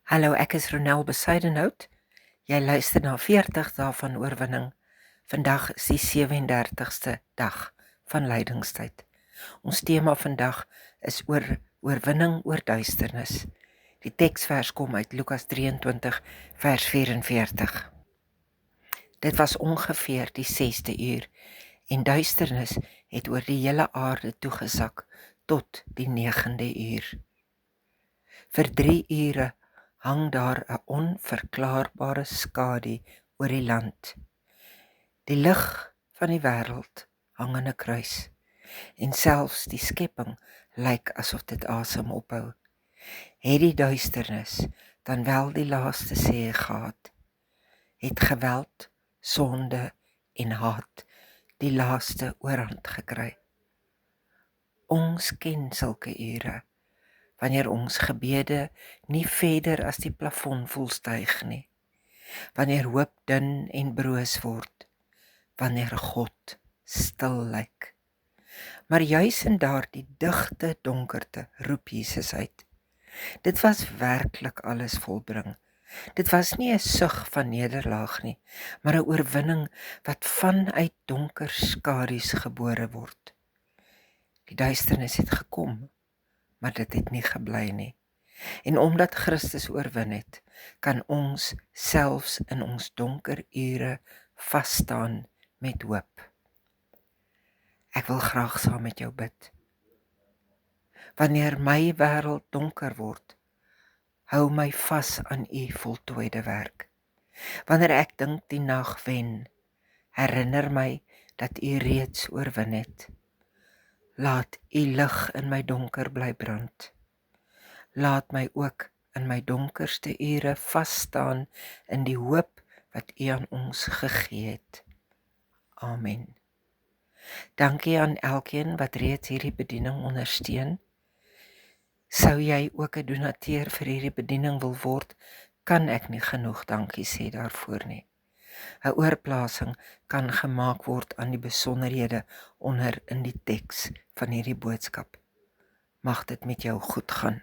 Hallo, ek is Ronel Besuidenhout. Jy luister na 40 dae van oorwinning. Vandag is die 37ste dag van lydingstyd. Ons tema vandag is oor oorwinning oor duisternis. Die teksvers kom uit Lukas 23 vers 44. Dit was ongeveer die 6de uur en duisternis het oor die hele aarde toegesak tot die 9de uur. Vir 3 ure hang daar 'n onverklaarbare skadu oor die land. Die lig van die wêreld hang in 'n kruis en selfs die skepping lyk asof dit asem ophou. Het die duisternis dan wel die laaste sê gehad? Het geweld, sonde en haat die laaste oorhand gekry? Ons ken sulke ure, wanneer ons gebede nie verder as die plafon voel styg nie, wanneer hoop dun en broos word, wanneer God stil lyk. Maar juis in daardie digte donkerte roep Jesus uit. Dit was werklik alles volbring. Dit was nie 'n sug van nederlaag nie, maar 'n oorwinning wat vanuit donker skadu's gebore word. Die duisternis het gekom, maar dit het nie gebly nie. En omdat Christus oorwin het, kan ons selfs in ons donker ure vas staan met hoop. Ek wil graag saam met jou bid. Wanneer my wêreld donker word, hou my vas aan u voltooide werk. Wanneer ek dink die nag wen, herinner my dat u reeds oorwin het. Laat u lig in my donker bly brand. Laat my ook in my donkerste ure vas staan in die hoop wat u aan ons gegee het. Amen. Dankie aan elkeen wat reeds hierdie bediening ondersteun. Sou jy ook 'n donateur vir hierdie bediening wil word, kan ek nie genoeg dankie sê daarvoor nie. 'n Oorplasing kan gemaak word aan die besonderhede onder in die teks van hierdie boodskap. Mag dit met jou goed gaan.